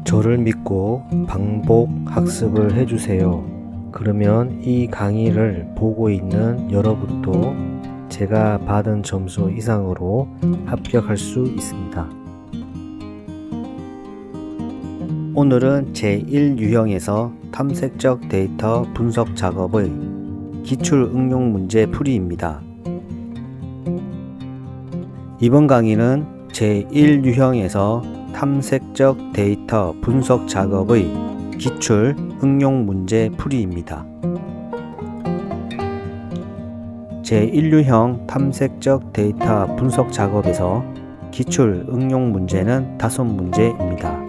저를 믿고 반복 학습을 해주세요. 그러면 이 강의를 보고 있는 여러분도 제가 받은 점수 이상으로 합격할 수 있습니다. 오늘은 제1유형에서 탐색적 데이터 분석 작업의 기출 응용 문제 풀이입니다. 이번 강의는 제1유형에서 탐색적 데이터 분석 작업의 기출 응용 문제 풀이입니다. 제1유형 탐색적 데이터 분석 작업에서 기출 응용 문제는 5문제입니다.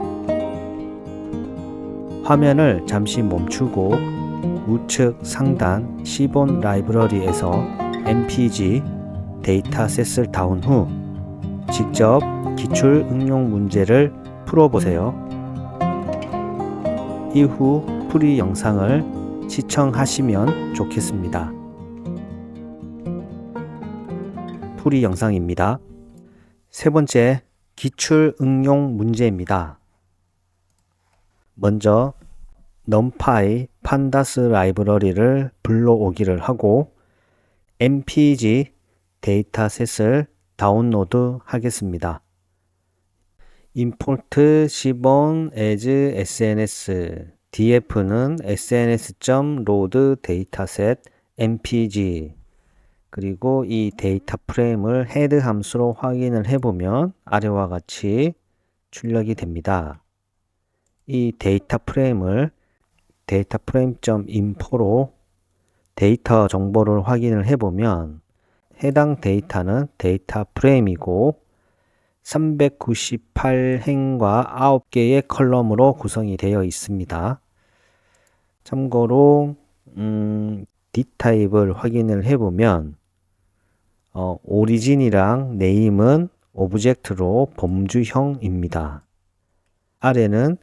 화면을 잠시 멈추고 우측 상단 시본 라이브러리에서 MPG 데이터셋을 다운 후 직접 기출 응용 문제를 풀어보세요. 이후 풀이 영상을 시청하시면 좋겠습니다. 풀이 영상입니다. 세 번째, 기출 응용 문제입니다. 먼저 numpy pandas 라이브러리를 불러오기를 하고 MPG 데이터셋을 다운로드 하겠습니다. import 시본 as sns df는 sns.load dataset mpg 그리고 이 데이터 프레임을 헤드 함수로 확인을 해보면 아래와 같이 출력이 됩니다. 이 데이터 프레임을 데이터 프레임.info로 데이터 정보를 확인을 해보면 해당 데이터는 데이터 프레임이고 398행과 9개의 컬럼으로 구성이 되어 있습니다. 참고로 d타입을 확인을 해보면 오리진이랑 네임은 오브젝트로 범주형입니다. 아래는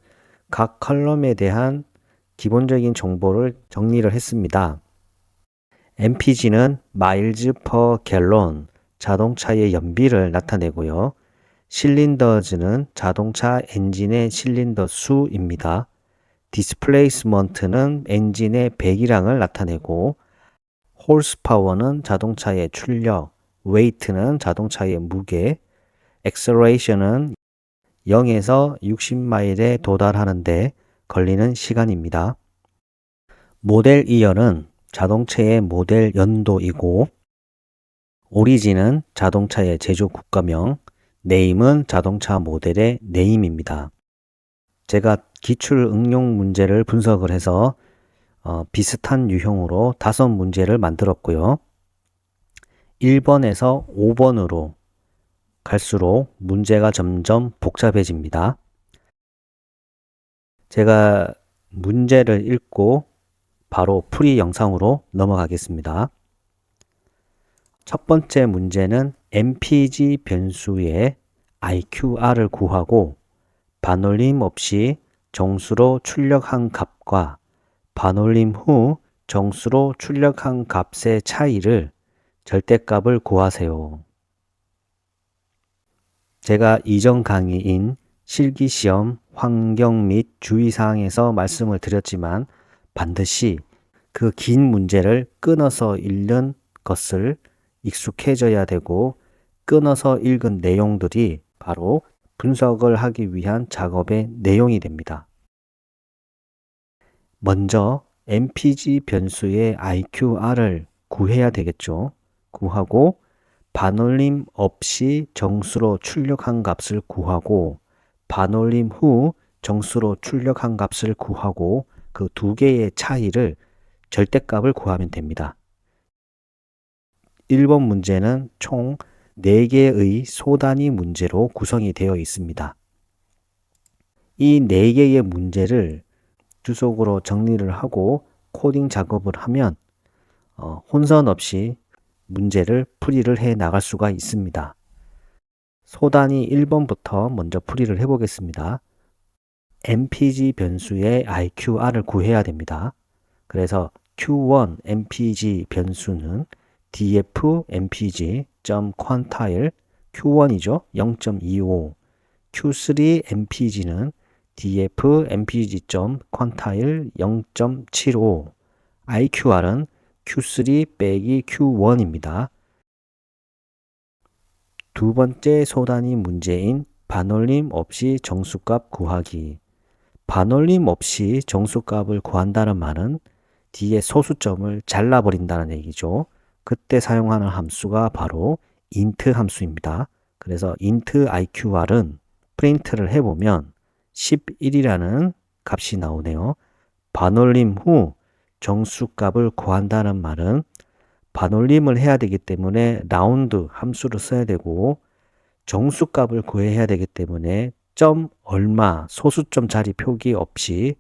각 컬럼에 대한 기본적인 정보를 정리를 했습니다. MPG는 miles per gallon, 자동차의 연비를 나타내고요. 실린더즈는 자동차 엔진의 실린더 수입니다. displacement는 엔진의 배기량을 나타내고 horsepower는 자동차의 출력, weight는 자동차의 무게, acceleration은 0에서 60마일에 도달하는데 걸리는 시간입니다. 모델 이열은 자동차의 모델 연도이고 오리진은 자동차의 제조 국가명, 네임은 자동차 모델의 네임입니다. 제가 기출 응용 문제를 분석을 해서 비슷한 유형으로 5문제를 만들었고요. 1번에서 5번으로 갈수록 문제가 점점 복잡해집니다. 제가 문제를 읽고 바로 풀이 영상으로 넘어가겠습니다. 첫 번째 문제는 MPG 변수의 IQR을 구하고 반올림 없이 정수로 출력한 값과 반올림 후 정수로 출력한 값의 차이를 절대값을 구하세요. 제가 이전 강의인 실기시험 환경 및 주의사항에서 말씀을 드렸지만 반드시 그 긴 문제를 끊어서 읽는 것을 익숙해져야 되고 끊어서 읽은 내용들이 바로 분석을 하기 위한 작업의 내용이 됩니다. 먼저 MPG 변수의 IQR을 구해야 되겠죠. 구하고 반올림 없이 정수로 출력한 값을 구하고 반올림 후 정수로 출력한 값을 구하고 그 두 개의 차이를 절대값을 구하면 됩니다. 1번 문제는 총 4개의 소단위 문제로 구성이 되어 있습니다. 이 4개의 문제를 주속으로 정리를 하고 코딩 작업을 하면 혼선 없이 문제를 풀이를 해 나갈 수가 있습니다. 소단위 1번부터 먼저 풀이를 해보겠습니다. MPG 변수의 IQR을 구해야 됩니다. 그래서 Q1 MPG 변수는 df mpg.quantile Q1이죠. 0.25 Q3 mpg는 df mpg.quantile 0.75 IQR은 Q3 빼기 Q1입니다. 두 번째 소단위 문제인 반올림 없이 정수값 구하기. 반올림 없이 정수값을 구한다는 말은 뒤에 소수점을 잘라버린다는 얘기죠. 그때 사용하는 함수가 바로 int 함수입니다. 그래서 int IQR은 프린트를 해보면 11이라는 값이 나오네요. 반올림 후 정수값을 구한다는 말은 반올림을 해야 되기 때문에 라운드 함수를 써야 되고 정수값을 구해야 되기 때문에 점 얼마 소수점 자리 표기 없이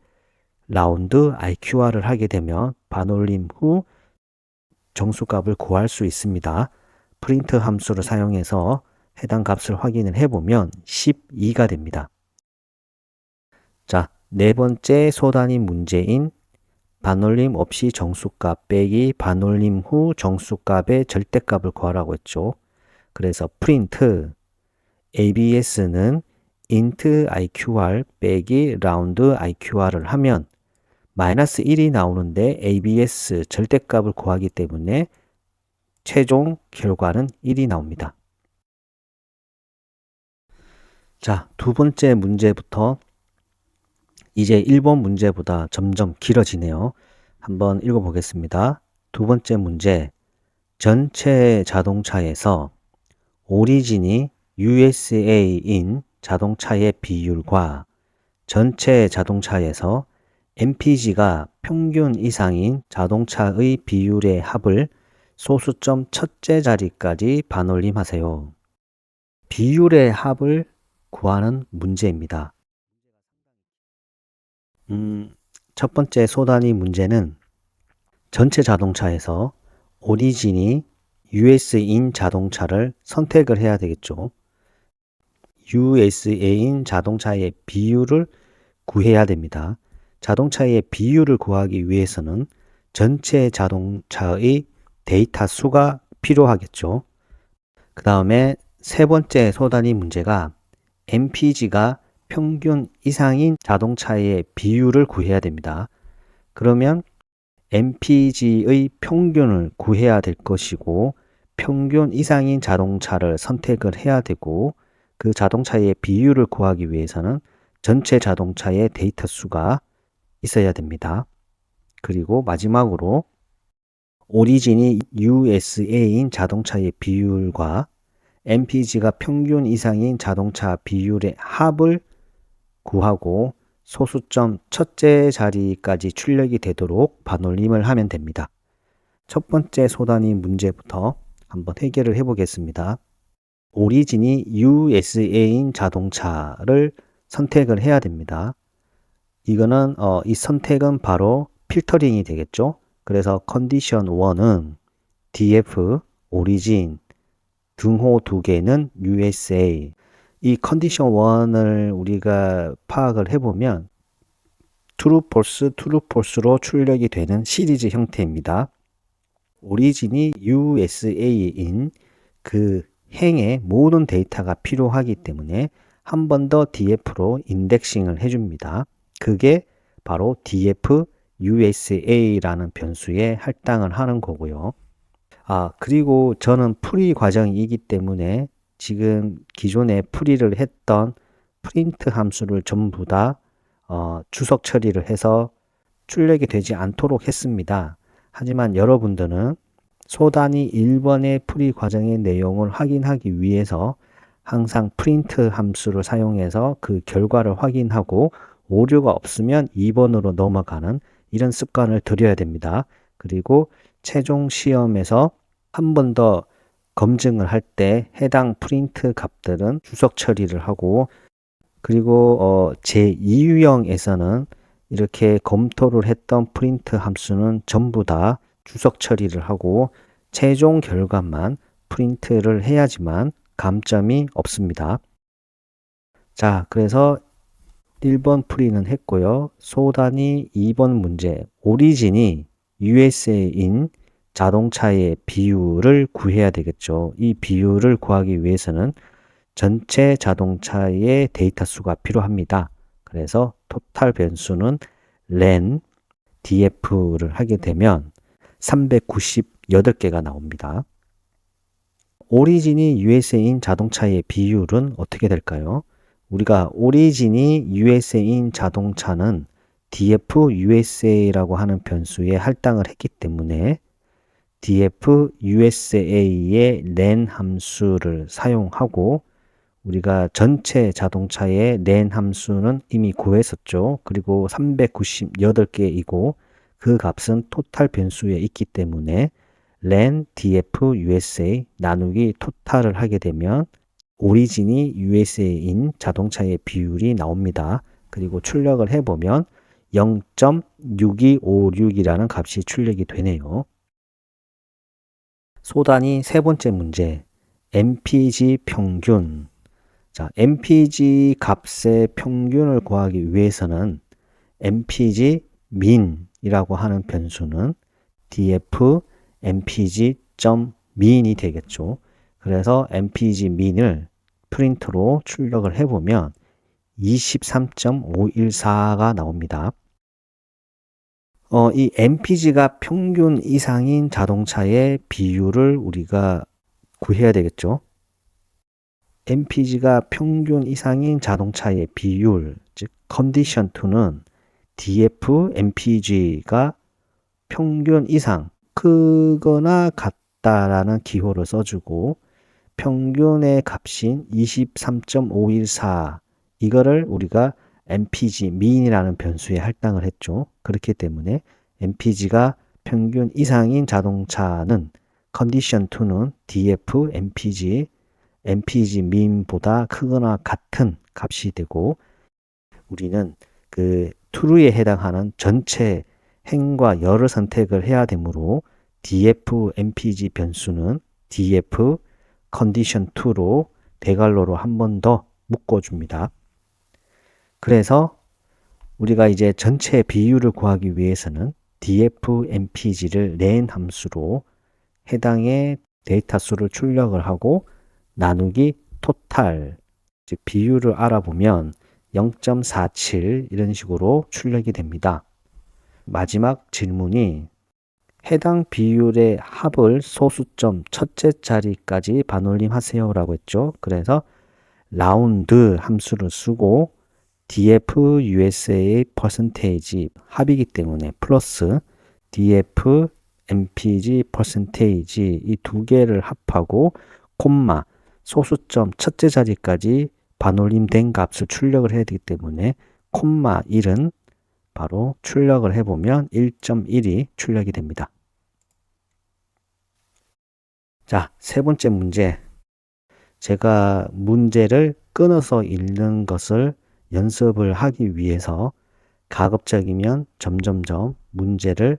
라운드 IQR을 하게 되면 반올림 후 정수값을 구할 수 있습니다. 프린트 함수를 사용해서 해당 값을 확인을 해보면 12가 됩니다. 자, 네 번째 소단위 문제인 반올림 없이 정수값 빼기 반올림 후 정수값의 절대값을 구하라고 했죠. 그래서 프린트 ABS는 int IQR 빼기 라운드 IQR을 하면 마이너스 1이 나오는데 ABS 절대값을 구하기 때문에 최종 결과는 1이 나옵니다. 자, 두 번째 문제부터 이제 1번 문제보다 점점 길어지네요. 한번 읽어보겠습니다. 두 번째 문제, 전체 자동차에서 오리진이 USA인 자동차의 비율과 전체 자동차에서 MPG가 평균 이상인 자동차의 비율의 합을 소수점 첫째 자리까지 반올림하세요. 비율의 합을 구하는 문제입니다. 첫 번째 소단위 문제는 전체 자동차에서 오리진이 US인 자동차를 선택을 해야 되겠죠. USA인 자동차의 비율을 구해야 됩니다. 자동차의 비율을 구하기 위해서는 전체 자동차의 데이터 수가 필요하겠죠. 그 다음에 세 번째 소단위 문제가 MPG가 평균 이상인 자동차의 비율을 구해야 됩니다. 그러면 MPG의 평균을 구해야 될 것이고 평균 이상인 자동차를 선택을 해야 되고 그 자동차의 비율을 구하기 위해서는 전체 자동차의 데이터 수가 있어야 됩니다. 그리고 마지막으로 오리진이 USA인 자동차의 비율과 MPG가 평균 이상인 자동차 비율의 합을 구하고 소수점 첫째 자리까지 출력이 되도록 반올림을 하면 됩니다. 첫 번째 소단위 문제부터 한번 해결을 해 보겠습니다. 오리진이 USA인 자동차를 선택을 해야 됩니다. 이거는 이 선택은 바로 필터링이 되겠죠. 그래서 컨디션 1은 DF 오리진 등호 두 개는 USA. 이 컨디션 1을 우리가 파악을 해보면 true, false로 출력이 되는 시리즈 형태입니다. 오리진이 USA인 그 행의 모든 데이터가 필요하기 때문에 한 번 더 DF로 인덱싱을 해줍니다. 그게 바로 DF USA라는 변수에 할당을 하는 거고요. 그리고 저는 풀이 과정이기 때문에 지금 기존에 풀이를 했던 프린트 함수를 전부 다 주석 처리를 해서 출력이 되지 않도록 했습니다. 하지만 여러분들은 소단위 1번의 풀이 과정의 내용을 확인하기 위해서 항상 프린트 함수를 사용해서 그 결과를 확인하고 오류가 없으면 2번으로 넘어가는 이런 습관을 들여야 됩니다. 그리고 최종 시험에서 한 번 더 검증을 할 때 해당 프린트 값들은 주석 처리를 하고 그리고 제2유형에서는 이렇게 검토를 했던 프린트 함수는 전부 다 주석 처리를 하고 최종 결과만 프린트를 해야지만 감점이 없습니다. 자, 그래서 1번 풀이는 했고요. 소단위 2번 문제, 오리진이 USA인 자동차의 비율을 구해야 되겠죠. 이 비율을 구하기 위해서는 전체 자동차의 데이터 수가 필요합니다. 그래서 토탈 변수는 len df를 하게 되면 398개가 나옵니다. 오리진이 USA인 자동차의 비율은 어떻게 될까요? 우리가 오리진이 USA인 자동차는 df USA라고 하는 변수에 할당을 했기 때문에 df USA의 len 함수를 사용하고 우리가 전체 자동차의 len 함수는 이미 구했었죠. 그리고 398개이고 그 값은 토탈 변수에 있기 때문에 len df USA 나누기 토탈을 하게 되면 오리진이 USA인 자동차의 비율이 나옵니다. 그리고 출력을 해보면 0.6256이라는 값이 출력이 되네요. 소단이 세 번째 문제, MPG 평균. 자, MPG 값의 평균을 구하기 위해서는 MPG min이라고 하는 변수는 df mpg.min이 되겠죠. 그래서 mpg min을 프린트로 출력을 해보면 23.514가 나옵니다. 이 mpg가 평균 이상인 자동차의 비율을 우리가 구해야 되겠죠. mpg가 평균 이상인 자동차의 비율, 즉 컨디션 2는 df mpg가 평균 이상, 크거나 같다라는 기호를 써주고 평균의 값인 23.514 이거를 우리가 mpg min이라는 변수에 할당을 했죠. 그렇기 때문에 mpg가 평균 이상인 자동차는 컨디션 2는 df mpg min보다 크거나 같은 값이 되고 우리는 그 true에 해당하는 전체 행과 열을 선택을 해야 되므로 df mpg 변수는 df condition 2로 대괄호로 한 번 더 묶어줍니다. 그래서 우리가 이제 전체 비율을 구하기 위해서는 df mpg를 len 함수로 해당의 데이터 수를 출력을 하고 나누기 토탈, 즉 비율을 알아보면 0.47 이런 식으로 출력이 됩니다. 마지막 질문이 해당 비율의 합을 소수점 첫째 자리까지 반올림 하세요 라고 했죠. 그래서 라운드 함수를 쓰고 df usa의 percentage 합이기 때문에 플러스 df mpg percentage 이 두 개를 합하고 콤마 소수점 첫째 자리까지 반올림된 값을 출력을 해야 되기 때문에 콤마 1은 바로 출력을 해보면 1.1이 출력이 됩니다. 자, 세 번째 문제. 제가 문제를 끊어서 읽는 것을 연습을 하기 위해서 가급적이면 점점점 문제를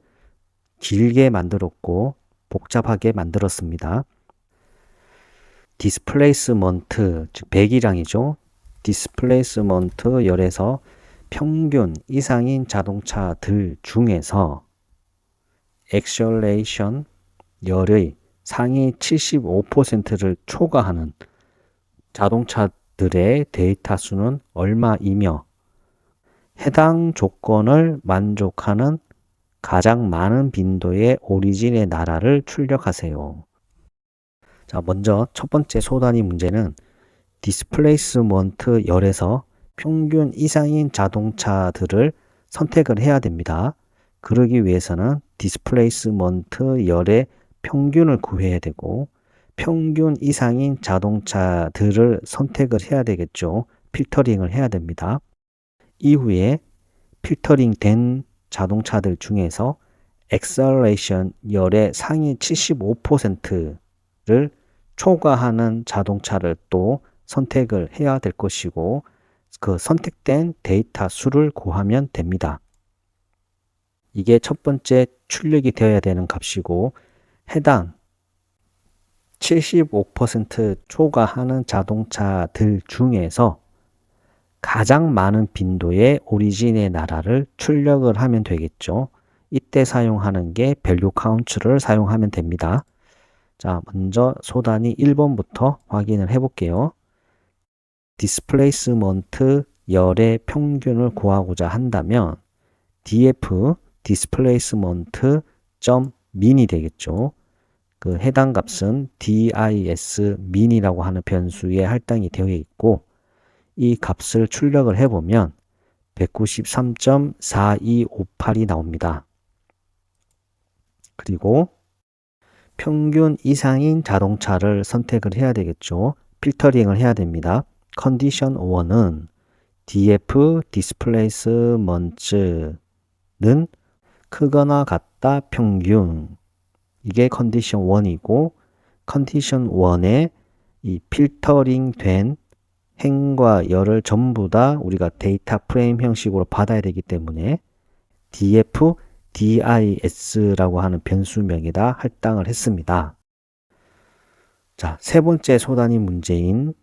길게 만들었고 복잡하게 만들었습니다. 디스플레이스먼트, 즉 배기량이죠. 디스플레이스먼트 열에서 평균 이상인 자동차들 중에서 액셀레이션 열의 상위 75%를 초과하는 자동차들의 데이터 수는 얼마이며 해당 조건을 만족하는 가장 많은 빈도의 오리진의 나라를 출력하세요. 자, 먼저 첫 번째 소단위 문제는 디스플레이스먼트 열에서 평균 이상인 자동차들을 선택을 해야 됩니다. 그러기 위해서는 디스플레이스먼트 열의 평균을 구해야 되고 평균 이상인 자동차들을 선택을 해야 되겠죠. 필터링을 해야 됩니다. 이후에 필터링 된 자동차들 중에서 액셀레이션 열의 상위 75%를 초과하는 자동차를 또 선택을 해야 될 것이고 그 선택된 데이터 수를 구하면 됩니다. 이게 첫 번째 출력이 되어야 되는 값이고 해당 75% 초과하는 자동차들 중에서 가장 많은 빈도의 오리진의 나라를 출력을 하면 되겠죠. 이때 사용하는 게 밸류 카운트를 사용하면 됩니다. 자, 먼저 소단위 1번부터 확인을 해 볼게요. 디스플레이스먼트 열의 평균을 구하고자 한다면 df displacement min이 되겠죠. 그 해당 값은 dis min이라고 하는 변수에 할당이 되어 있고 이 값을 출력을 해보면 193.4258이 나옵니다. 그리고 평균 이상인 자동차를 선택을 해야 되겠죠. 필터링을 해야 됩니다. 컨디션 1은 df displacement는 크거나 같다 평균, 이게 컨디션 1이고 컨디션 1에 이 필터링 된 행과 열을 전부 다 우리가 데이터 프레임 형식으로 받아야 되기 때문에 df dis라고 하는 변수명에다 할당을 했습니다. 자, 세 번째 소단위 문제인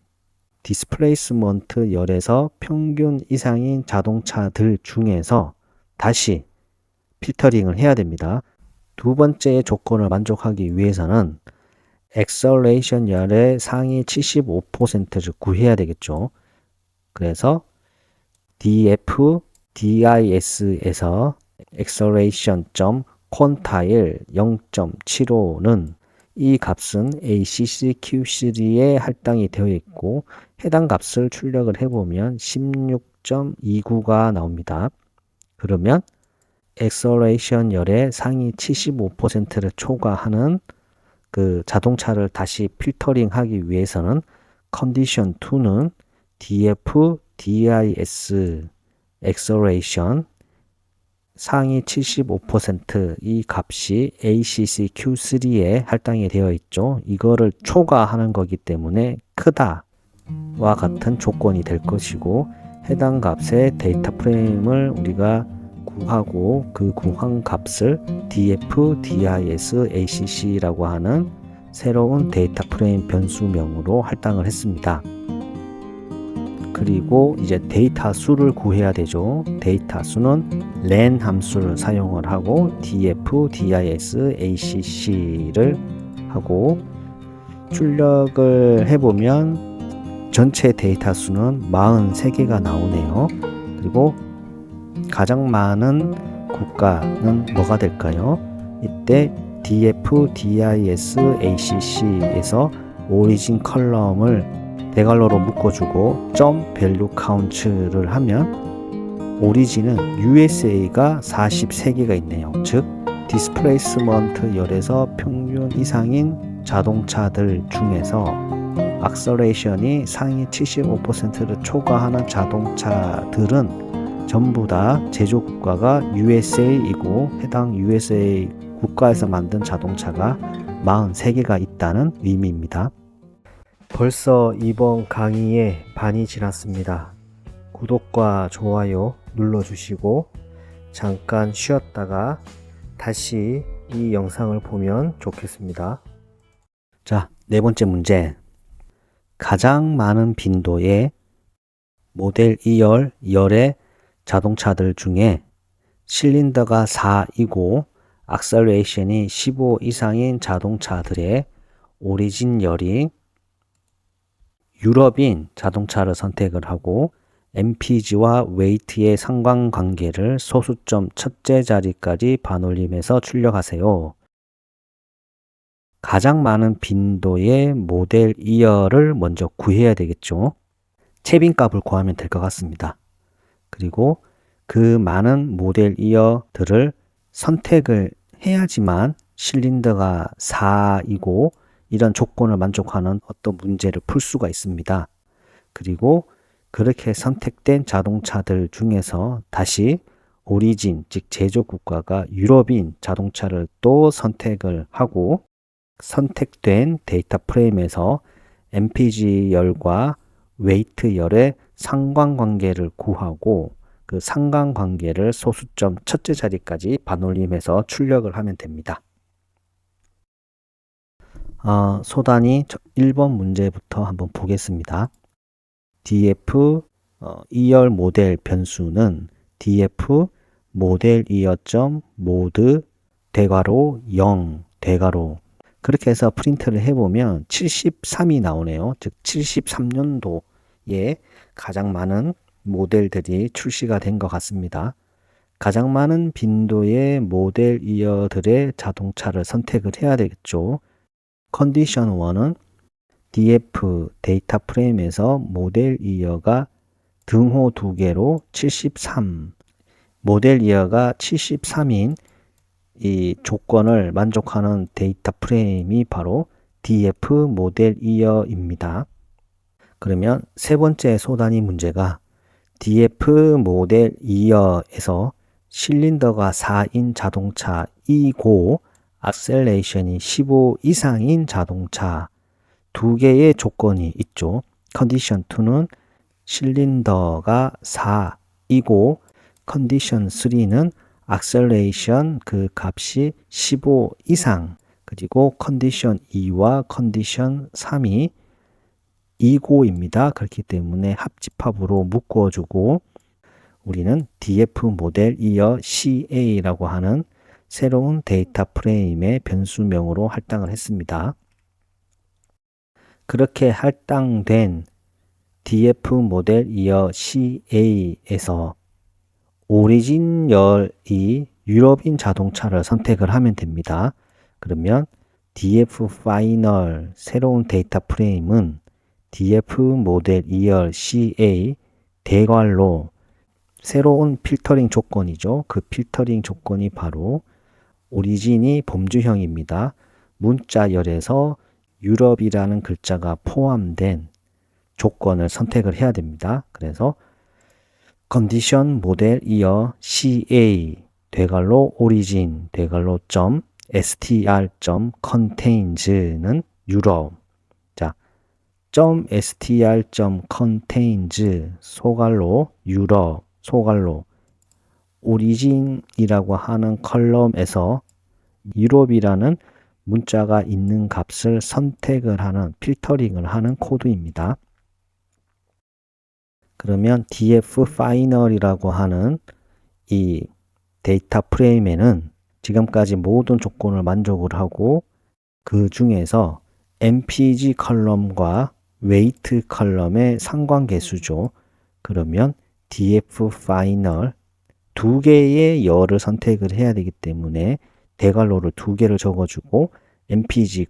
디스플레이스먼트 열에서 평균 이상인 자동차들 중에서 다시 필터링을 해야 됩니다. 두 번째의 조건을 만족하기 위해서는 액셀레이션 열의 상위 75%를 구해야 되겠죠. 그래서 df dis에서 acceleration.quantile 0.75는 이 값은 ACC-Q3에 할당이 되어 있고 해당 값을 출력을 해보면 16.29가 나옵니다. 그러면 액셀레이션 열의 상위 75%를 초과하는 그 자동차를 다시 필터링 하기 위해서는 컨디션 2는 df dis acceleration 상위 75% 이 값이 ACC Q3에 할당이 되어 있죠. 이거를 초과하는 거기 때문에 크다와 같은 조건이 될 것이고 해당 값의 데이터 프레임을 우리가 구하고 그 구한 값을 df dis acc라고 하는 새로운 데이터 프레임 변수명으로 할당을 했습니다. 그리고 이제 데이터 수를 구해야 되죠. 데이터 수는 len 함수를 사용을 하고 df dis acc를 하고 출력을 해보면 전체 데이터 수는 43개가 나오네요. 그리고 가장 많은 국가는 뭐가 될까요? 이때 df dis acc에서 오리진 컬럼을 대괄호로 묶어주고 value count를 하면 오리진은 USA가 43개가 있네요. 즉 디스플레이스먼트 열에서 평균 이상인 자동차들 중에서 액셀레이션이 상위 75%를 초과하는 자동차들은 전부 다 제조 국가가 USA이고 해당 USA 국가에서 만든 자동차가 43개가 있다는 의미입니다. 벌써 이번 강의의 반이 지났습니다. 구독과 좋아요 눌러주시고 잠깐 쉬었다가 다시 이 영상을 보면 좋겠습니다. 자, 네 번째 문제. 가장 많은 빈도의 모델 2열 열의 자동차들 중에 실린더가 4이고 액셀레이션이 15 이상인 자동차들의 오리진 열이 유럽인 자동차를 선택을 하고 mpg와 웨이트의 상관관계를 소수점 첫째 자리까지 반올림해서 출력하세요. 가장 많은 빈도의 모델 2열을 먼저 구해야 되겠죠. 채빈값을 구하면 될 것 같습니다. 그리고 그 많은 모델 2열들을 선택을 해야지만 실린더가 4이고 이런 조건을 만족하는 어떤 문제를 풀 수가 있습니다. 그리고 그렇게 선택된 자동차들 중에서 다시 오리진, 즉 제조 국가가 유럽인 자동차를 또 선택을 하고 선택된 데이터 프레임에서 mpg 열과 웨이트 열의 상관관계를 구하고 그 상관관계를 소수점 첫째 자리까지 반올림해서 출력을 하면 됩니다. 소단위 1번 문제부터 한번 보겠습니다. df 2열 모델 변수는 df 모델 2열 mode 대괄호 0 대괄호 그렇게 해서 프린트를 해보면 73이 나오네요. 즉 73년도에 가장 많은 모델들이 출시가 된 것 같습니다. 가장 많은 빈도의 모델 이어들의 자동차를 선택을 해야 되겠죠. 컨디션 1은 DF 데이터 프레임에서 모델 이어가 등호 2개로 73, 모델 이어가 73인 이 조건을 만족하는 데이터 프레임이 바로 DF 모델 이어입니다. 그러면 세 번째 소단위 문제가 DF 모델 이어에서 실린더가 4인 자동차이고 악셀레이션이 15 이상인 자동차 두 개의 조건이 있죠. 컨디션 2는 실린더가 4이고 컨디션 3는 악셀레이션 그 값이 15 이상 그리고 컨디션 2와 컨디션 3이 이고입니다. 그렇기 때문에 합집합으로 묶어주고 우리는 DF 모델 이어 CA라고 하는 새로운 데이터 프레임의 변수명으로 할당을 했습니다. 그렇게 할당된 DF 모델 이어 CA에서 오리진 열이 유럽인 자동차를 선택을 하면 됩니다. 그러면 DF 파이널 새로운 데이터 프레임은 DF 모델 2열 CA 대괄호 새로운 필터링 조건이죠. 그 필터링 조건이 바로 오리진이 범주형입니다. 문자열에서 유럽이라는 글자가 포함된 조건을 선택을 해야 됩니다. 그래서 컨디션 모델 이어 CA 대괄호 오리진 대괄호 점 str 점 contains는 유럽 자 .str 점 contains 소괄호 유럽 소괄호 오리진이라고 하는 컬럼에서 유럽이라는 문자가 있는 값을 선택을 하는 필터링을 하는 코드입니다. 그러면 df final이라고 하는 이 데이터 프레임에는 지금까지 모든 조건을 만족을 하고 그 중에서 mpg 컬럼과 weight 컬럼의 상관계수죠. 그러면 df final 두 개의 열을 선택을 해야 되기 때문에 대괄호를 두 개를 적어주고 mpg,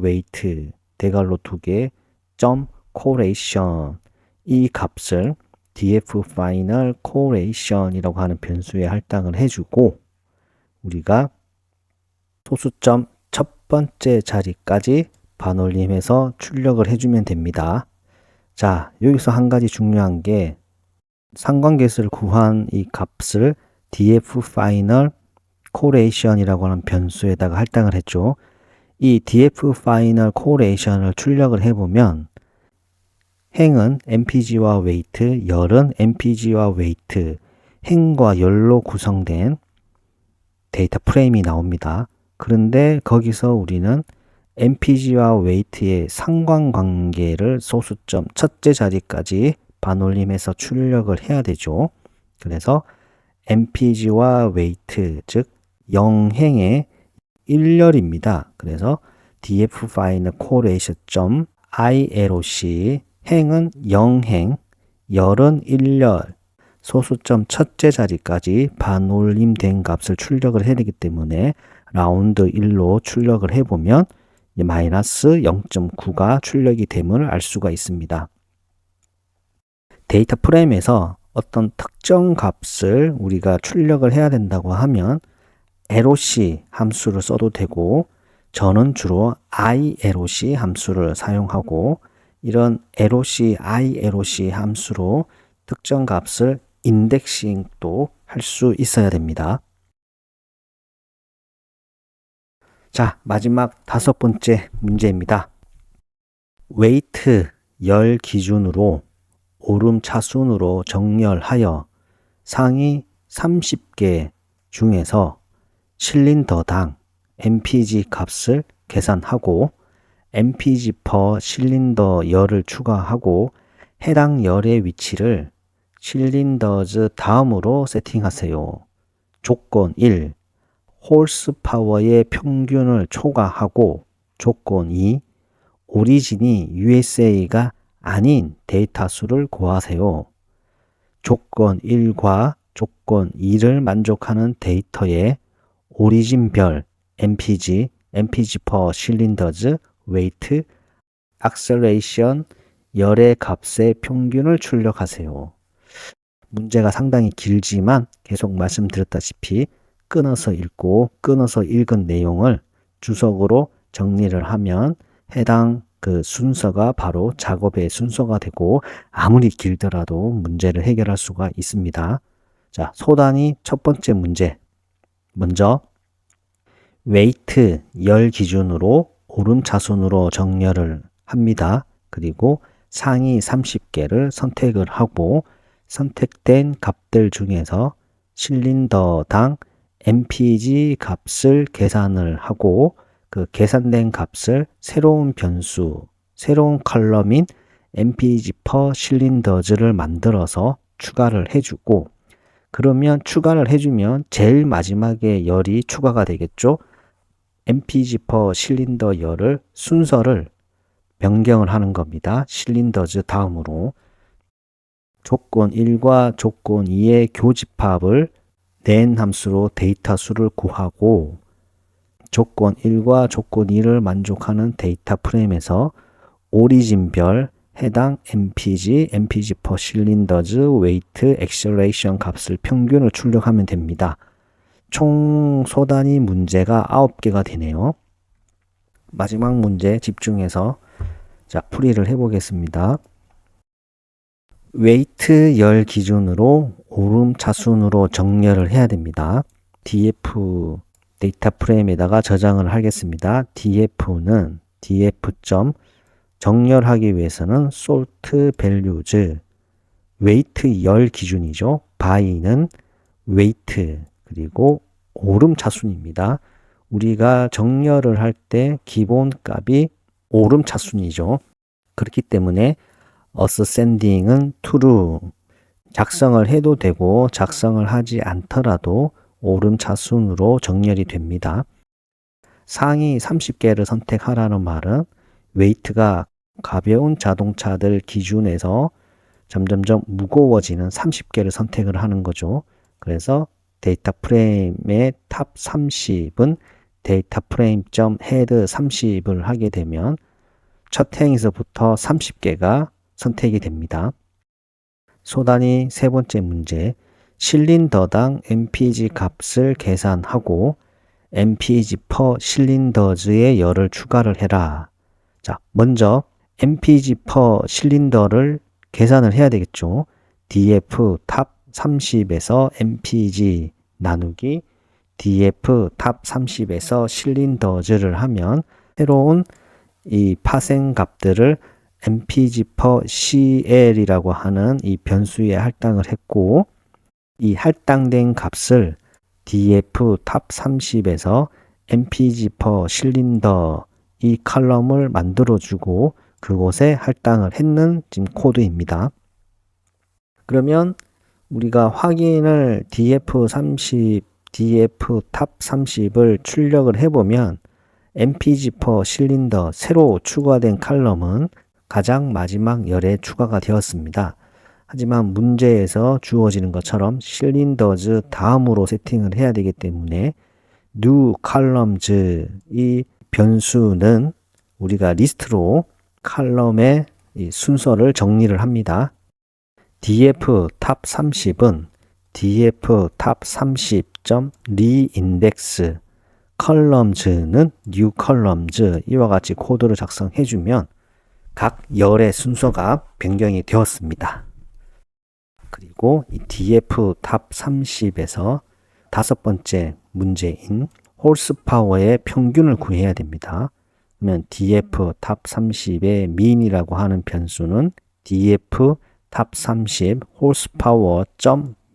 weight 대괄호 두 개, 점 correlation 이 값을 df final correlation이라고 하는 변수에 할당을 해주고 우리가 소수점 첫 번째 자리까지 반올림해서 출력을 해주면 됩니다. 자, 여기서 한 가지 중요한 게 상관계수를 구한 이 값을 df final correlation이라고 하는 변수에다가 할당을 했죠. 이 df final correlation을 출력을 해보면 행은 mpg와 weight, 열은 mpg와 weight, 행과 열로 구성된 데이터 프레임이 나옵니다. 그런데 거기서 우리는 mpg와 weight의 상관관계를 소수점 첫째 자리까지 반올림해서 출력을 해야 되죠. 그래서 mpg와 weight, 즉 영행의 1열입니다. 그래서 df final correlation .iloc 행은 0행, 열은 1열, 소수점 첫째 자리까지 반올림된 값을 출력을 해야 되기 때문에 라운드 1로 출력을 해보면 마이너스 0.9가 출력이 됨을 알 수가 있습니다. 데이터 프레임에서 어떤 특정 값을 우리가 출력을 해야 된다고 하면 LOC 함수를 써도 되고 저는 주로 ILOC 함수를 사용하고 이런 LOC, ILOC 함수로 특정 값을 인덱싱도 할 수 있어야 됩니다. 자, 마지막 다섯 번째 문제입니다. weight 열 기준으로 오름 차순으로 정렬하여 상위 30개 중에서 실린더당 mpg 값을 계산하고 mpg per 실린더 열을 추가하고 해당 열의 위치를 실린더즈 다음으로 세팅하세요. 조건 1. 홀스파워의 평균을 초과하고 조건 2. 오리진이 USA가 아닌 데이터 수를 구하세요. 조건 1과 조건 2를 만족하는 데이터의 오리진별 MPG, MPG per cylinders, weight, acceleration, 열의 값의 평균을 출력하세요. 문제가 상당히 길지만 계속 말씀드렸다시피 끊어서 읽고 끊어서 읽은 내용을 주석으로 정리를 하면 해당 그 순서가 바로 작업의 순서가 되고 아무리 길더라도 문제를 해결할 수가 있습니다. 자, 소단위 첫 번째 문제. 먼저 웨이트 열 기준으로 오름차순으로 정렬을 합니다. 그리고 상위 30개를 선택을 하고 선택된 값들 중에서 실린더당 MPG 값을 계산을 하고 그 계산된 값을 새로운 변수, 새로운 컬럼인 MPG per cylinders를 만들어서 추가를 해주고 그러면 추가를 해주면 제일 마지막에 열이 추가가 되겠죠. MPG per cylinder 열을 순서를 변경을 하는 겁니다. 실린더즈 다음으로 조건 1과 조건 2의 교집합을 낸 함수로 데이터 수를 구하고 조건 1과 조건 2를 만족하는 데이터 프레임에서 오리진별 해당 MPG, MPG per cylinders, weight, acceleration 값을 평균을 출력하면 됩니다. 총 소단위 문제가 9개가 되네요. 마지막 문제 집중해서 자, 풀이를 해보겠습니다. 웨이트 열 기준으로 오름차순으로 정렬을 해야 됩니다. df 데이터 프레임에다가 저장을 하겠습니다. df는 df. 정렬하기 위해서는 salt values 웨이트 열 기준이죠. by는 웨이트 그리고 오름차순입니다. 우리가 정렬을 할 때 기본값이 오름차순이죠. 그렇기 때문에 ascending은 true 작성을 해도 되고 작성을 하지 않더라도 오름차순으로 정렬이 됩니다. 상위 30개를 선택하라는 말은 웨이트가 가벼운 자동차들 기준에서 점점점 무거워지는 30개를 선택을 하는 거죠. 그래서 데이터 프레임의 탑 30은 데이터 프레임 헤드 30을 하게 되면 첫 행에서부터 30개가 선택이 됩니다. 소단위 세 번째 문제, 실린더당 MPG 값을 계산하고 MPG per cylinders의 열을 추가를 해라. 자, 먼저 MPG per cylinder를 계산을 해야 되겠죠. DF 탑 30에서 MPG 나누기 DF 탑 30에서 cylinders를 하면 새로운 이 파생 값들을 MPG per CL이라고 하는 이 변수에 할당을 했고 이 할당된 값을 DF 탑 30에서 MPG per cylinder 이 컬럼을 만들어주고 그곳에 할당을 했는 지금 코드입니다. 그러면 우리가 확인을 DF 탑 30을 출력을 해보면 MPG per cylinder 새로 추가된 컬럼은 가장 마지막 열에 추가가 되었습니다. 하지만 문제에서 주어지는 것처럼 cylinders 다음으로 세팅을 해야 되기 때문에 new columns 이 변수는 우리가 리스트로 컬럼의 순서를 정리를 합니다. df 탑 30은 df 탑 30.reindex columns는 new columns 이와 같이 코드를 작성해 주면 각 열의 순서가 변경이 되었습니다. 그리고 이 df 탑 30에서 다섯 번째 문제인 홀스파워의 평균을 구해야 됩니다. 그러면 df 탑 30의 mean이라고 하는 변수는 df 탑 30 horsepower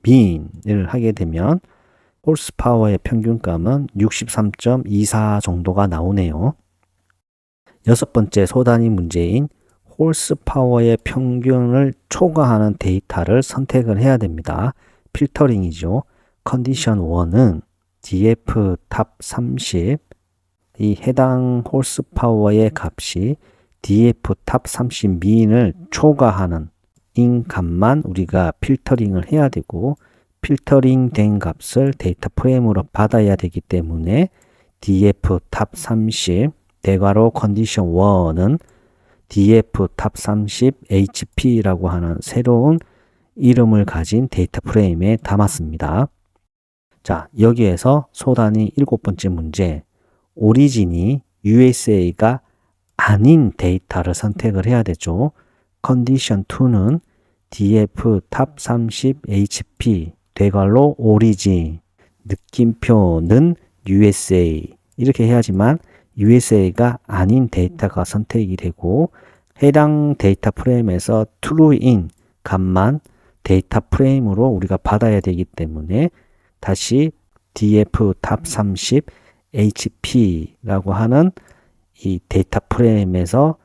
mean을 하게 되면 홀스파워의 평균값은 63.24 정도가 나오네요. 여섯 번째 소단위 문제인 홀스파워의 평균을 초과하는 데이터를 선택을 해야 됩니다. 필터링이죠. 컨디션 1은 df 탑 30 이 해당 홀스파워의 값이 df 탑 30 mean을 초과하는 인 값만 우리가 필터링을 해야 되고 필터링 된 값을 데이터 프레임으로 받아야 되기 때문에 df 탑30 대괄호 컨디션 1은 df 탑30 hp라고 하는 새로운 이름을 가진 데이터 프레임에 담았습니다. 자, 여기에서 소단이 7번째 문제, 오리진이 USA가 아닌 데이터를 선택을 해야 되죠. 컨디션 2는 df 탑30 hp 대괄호 오리진, 느낌표는 USA 이렇게 해야지만 USA가 아닌 데이터가 선택이 되고 해당 데이터 프레임에서 true인 값만 데이터 프레임으로 우리가 받아야 되기 때문에 다시 df 탑30 hp라고 하는 이 데이터 프레임에서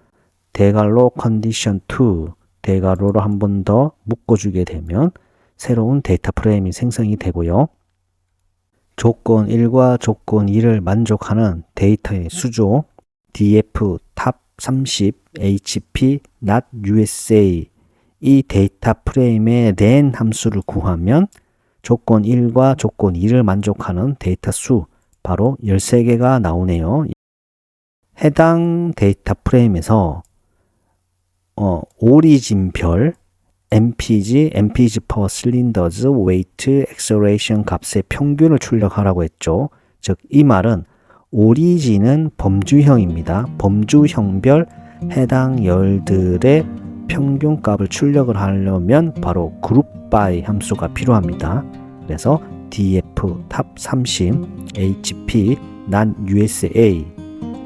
대괄호 컨디션 2 대괄호로 한 번 더 묶어주게 되면 새로운 데이터 프레임이 생성이 되고요. 조건 1과 조건 2를 만족하는 데이터의 수조 df 탑30 hp not USA 이 데이터 프레임의 len 함수를 구하면 조건 1과 조건 2를 만족하는 데이터 수 바로 13개가 나오네요. 해당 데이터 프레임에서 오리진별 MPG per cylinders weight acceleration 값의 평균을 출력하라고 했죠. 즉, 이 말은 오리진은 범주형입니다. 범주형별 해당 열들의 평균값을 출력을 하려면 바로 group by 함수가 필요합니다. 그래서 df 탑30 hp not USA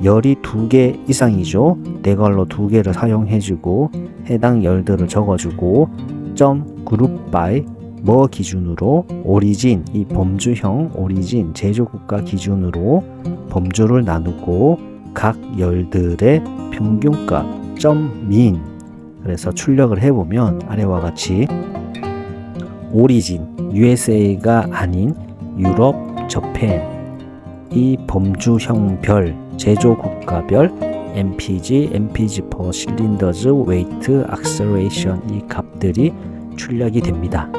열이 2개 이상이죠. 네걸로 2개를 사용해주고 해당 열들을 적어주고 group by 뭐 기준으로 오리진 이 범주형 오리진 제조국가 기준으로 범주를 나누고 각 열들의 평균값 mean 그래서 출력을 해보면 아래와 같이 오리진 USA가 아닌 유럽, 저펜 이 범주형별 제조국가별 MPG per cylinders weight acceleration 이 값들이 출력이 됩니다.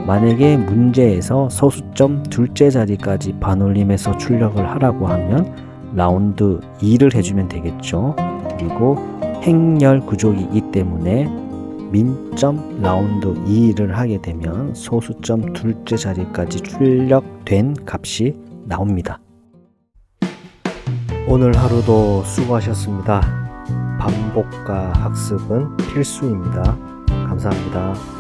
만약에 문제에서 소수점 둘째 자리까지 반올림해서 출력을 하라고 하면 라운드 2를 해주면 되겠죠. 그리고 행렬 구조이기 때문에 민점 라운드 2를 하게 되면 소수점 둘째 자리까지 출력된 값이 나옵니다. 오늘 하루도 수고하셨습니다. 반복과 학습은 필수입니다. 감사합니다.